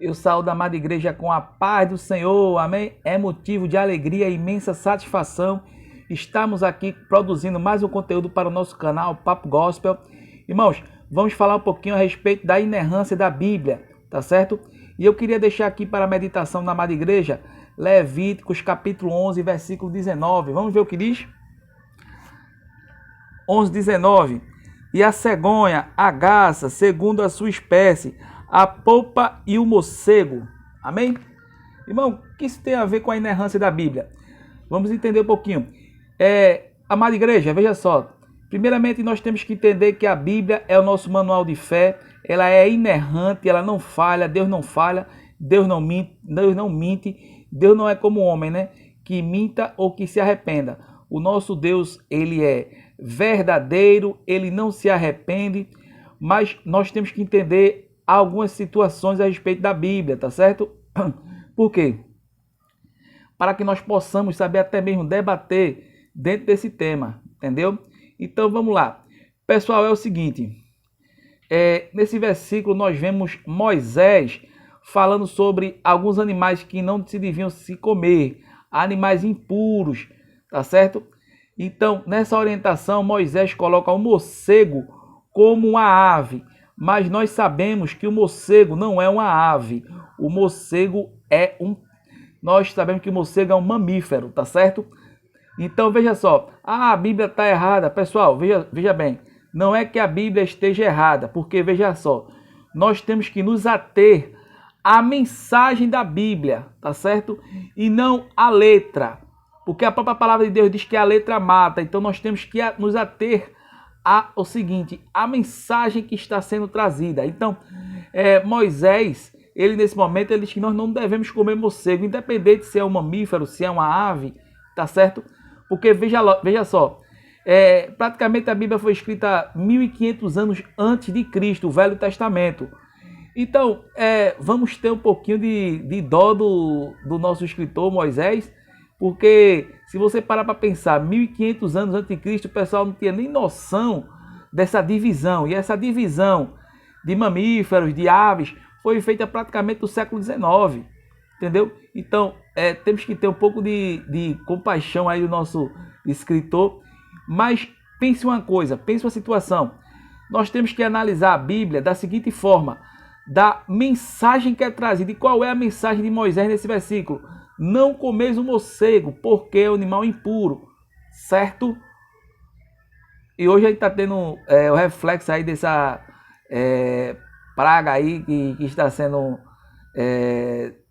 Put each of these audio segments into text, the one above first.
Eu saúdo a amada igreja com a paz do Senhor, amém? É motivo de alegria e imensa satisfação. Estamos aqui produzindo mais um conteúdo para o nosso canal Papo Gospel. Irmãos, vamos falar um pouquinho a respeito da inerrância da Bíblia, tá certo? E eu queria deixar aqui para a meditação da amada igreja, Levíticos capítulo 11, versículo 19. Vamos ver o que diz? 11, 19. E a cegonha, a garça, segundo a sua espécie, a polpa e o morcego. Amém? Irmão, o que isso tem a ver com a inerrância da Bíblia? Vamos entender um pouquinho. Amada igreja, veja só. Primeiramente, nós temos que entender que a Bíblia é o nosso manual de fé. Ela é inerrante, ela não falha, Deus não falha, Deus não mente. Deus não é como o homem, né? Que minta ou que se arrependa. O nosso Deus, ele é verdadeiro, ele não se arrepende, mas nós temos que entender algumas situações a respeito da Bíblia, tá certo? Por quê? Para que nós possamos saber até mesmo debater dentro desse tema, entendeu? Então vamos lá. Pessoal, é o seguinte, nesse versículo nós vemos Moisés falando sobre alguns animais que não se deviam se comer, animais impuros, tá certo? Então, nessa orientação, Moisés coloca o morcego como uma ave, mas nós sabemos que o morcego não é uma ave. O morcego nós sabemos que o morcego é um mamífero, tá certo? Então, veja só, a Bíblia está errada. Pessoal, veja bem, não é que a Bíblia esteja errada, porque, veja só, nós temos que nos ater à mensagem da Bíblia, tá certo? E não à letra. Porque a própria palavra de Deus diz que a letra mata, então nós temos que nos ater ao seguinte, a mensagem que está sendo trazida. Então, Moisés, ele nesse momento, ele diz que nós não devemos comer morcego, independente se é um mamífero, se é uma ave, tá certo? Porque veja só, praticamente a Bíblia foi escrita 1500 anos antes de Cristo, o Velho Testamento. Então, vamos ter um pouquinho de dó do nosso escritor Moisés, porque se você parar para pensar, 1500 anos antes de Cristo, o pessoal não tinha nem noção dessa divisão. E essa divisão de mamíferos, de aves, foi feita praticamente no século XIX. Entendeu? Então, temos que ter um pouco de compaixão aí do nosso escritor. Mas pense uma coisa, pense uma situação. Nós temos que analisar a Bíblia da seguinte forma, da mensagem que é trazida. E qual é a mensagem de Moisés nesse versículo? Não comeis o morcego, porque é um animal impuro, certo? E hoje a gente está tendo o reflexo aí dessa praga aí que está sendo,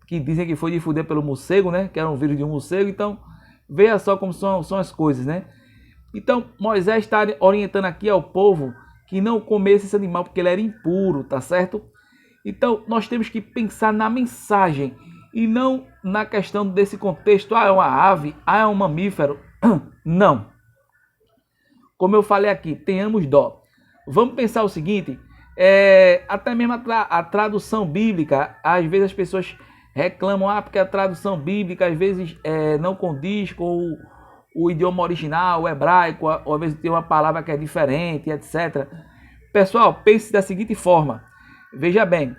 que dizem que foi difundida pelo morcego, né? Que era um vírus de um morcego. Então, veja só como são as coisas, né? Então, Moisés está orientando aqui ao povo que não comesse esse animal, porque ele era impuro, tá certo? Então, nós temos que pensar na mensagem e não na questão desse contexto, é uma ave, é um mamífero. Não. Como eu falei aqui, tenhamos dó. Vamos pensar o seguinte, até mesmo a tradução bíblica, às vezes as pessoas reclamam, porque a tradução bíblica às vezes não condiz com o idioma original, o hebraico, ou às vezes tem uma palavra que é diferente, etc. Pessoal, pense da seguinte forma, veja bem,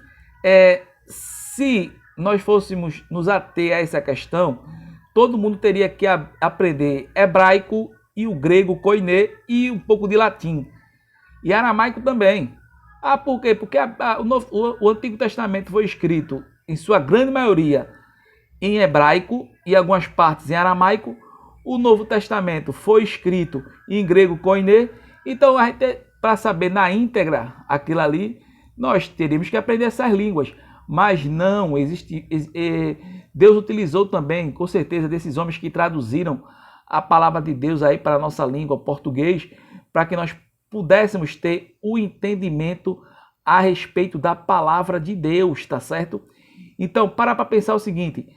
se nós fôssemos nos ater a essa questão, todo mundo teria que aprender hebraico e o grego koiné e um pouco de latim. E aramaico também. Por quê? Porque o Antigo Testamento foi escrito, em sua grande maioria, em hebraico e algumas partes em aramaico. O Novo Testamento foi escrito em grego koiné. Então, para saber na íntegra aquilo ali, nós teríamos que aprender essas línguas. Mas não existe. Deus utilizou também, com certeza, desses homens que traduziram a palavra de Deus aí para a nossa língua, português, para que nós pudéssemos ter o entendimento a respeito da palavra de Deus, tá certo? Então, para pensar o seguinte,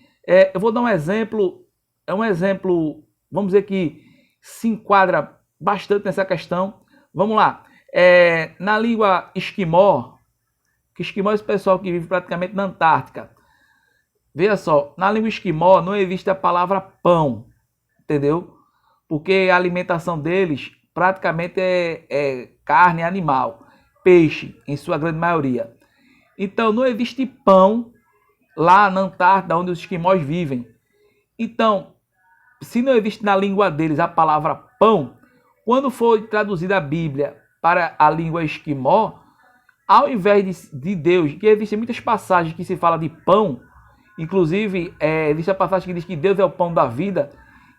eu vou dar um exemplo, vamos dizer que se enquadra bastante nessa questão. Vamos lá, na língua esquimó, que esquimó é esse pessoal que vive praticamente na Antártica. Veja só, na língua esquimó não existe a palavra pão, entendeu? Porque a alimentação deles praticamente é carne animal, peixe, em sua grande maioria. Então não existe pão lá na Antártida, onde os esquimós vivem. Então, se não existe na língua deles a palavra pão, quando foi traduzida a Bíblia para a língua esquimó, ao invés de Deus, que existem muitas passagens que se fala de pão, inclusive existe a passagem que diz que Deus é o pão da vida,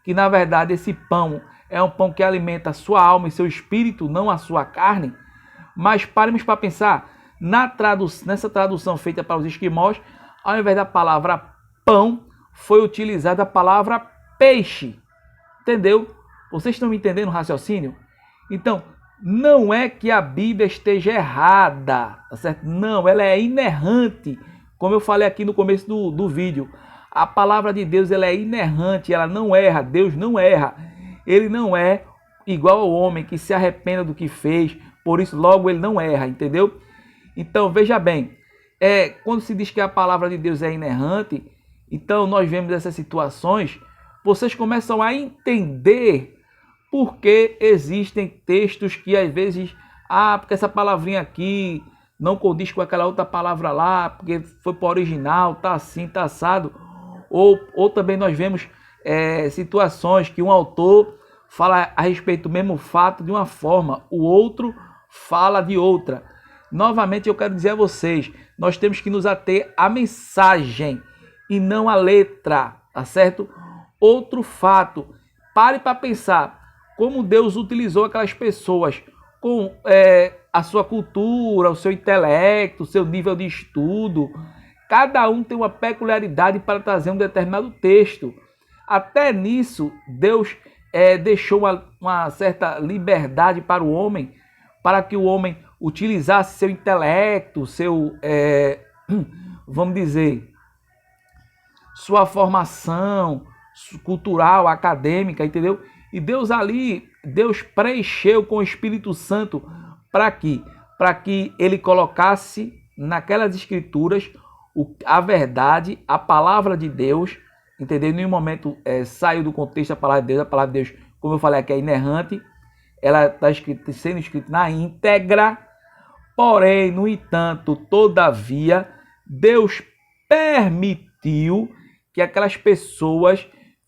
que na verdade esse pão é um pão que alimenta a sua alma e seu espírito, não a sua carne. Mas paremos para pensar, nessa tradução feita para os esquimós, ao invés da palavra pão, foi utilizada a palavra peixe. Entendeu? Vocês estão me entendendo o raciocínio? Então, não é que a Bíblia esteja errada, tá certo? Não, ela é inerrante, como eu falei aqui no começo do vídeo. A palavra de Deus, ela é inerrante, ela não erra, Deus não erra. Ele não é igual ao homem que se arrependa do que fez, por isso logo ele não erra, entendeu? Então, veja bem, quando se diz que a palavra de Deus é inerrante, então nós vemos essas situações, vocês começam a entender porque existem textos que às vezes, porque essa palavrinha aqui não condiz com aquela outra palavra lá, porque foi para o original, tá assim, tá assado. Ou também nós vemos situações que um autor fala a respeito do mesmo fato de uma forma, o outro fala de outra. Novamente eu quero dizer a vocês, nós temos que nos ater à mensagem e não à letra, tá certo? Outro fato, pare para pensar como Deus utilizou aquelas pessoas com a sua cultura, o seu intelecto, o seu nível de estudo. Cada um tem uma peculiaridade para trazer um determinado texto. Até nisso, Deus deixou uma certa liberdade para o homem, para que o homem utilizasse seu intelecto, vamos dizer, sua formação cultural, acadêmica, entendeu? E Deus preencheu com o Espírito Santo para quê? Para que ele colocasse naquelas escrituras a verdade, a palavra de Deus, entendeu? Em nenhum momento saiu do contexto a palavra de Deus, como eu falei aqui, é inerrante, ela está sendo escrita na íntegra, porém, no entanto, todavia, Deus permitiu que aquelas pessoas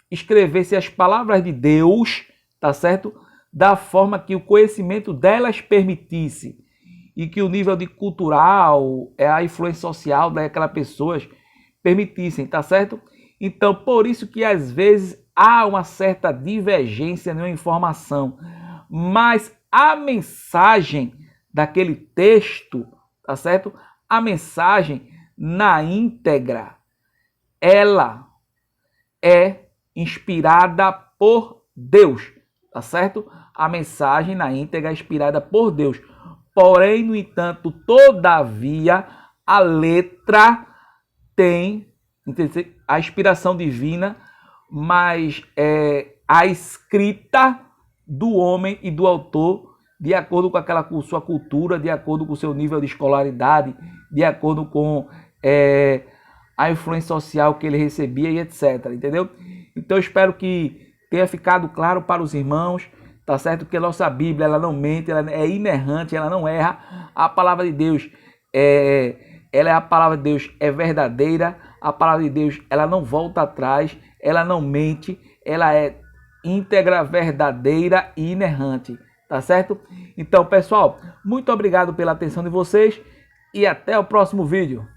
escrevessem as palavras de Deus, tá certo? Da forma que o conhecimento delas permitisse e que o nível de cultural, a influência social daquelas pessoas permitissem, tá certo? Então, por isso que às vezes há uma certa divergência na informação, mas a mensagem daquele texto, tá certo? A mensagem na íntegra, ela é inspirada por Deus, tá certo? A mensagem na íntegra é inspirada por Deus. Porém, no entanto, todavia, a letra tem a inspiração divina, mas a escrita do homem e do autor, de acordo com sua cultura, de acordo com o seu nível de escolaridade, de acordo com a influência social que ele recebia e etc, entendeu? Então eu espero que tenha ficado claro para os irmãos, tá certo? Que a nossa Bíblia, ela não mente, ela é inerrante, ela não erra. A palavra de Deus, ela é a palavra de Deus, é verdadeira. A palavra de Deus, ela não volta atrás, ela não mente, ela é íntegra, verdadeira e inerrante, tá certo? Então, pessoal, muito obrigado pela atenção de vocês e até o próximo vídeo.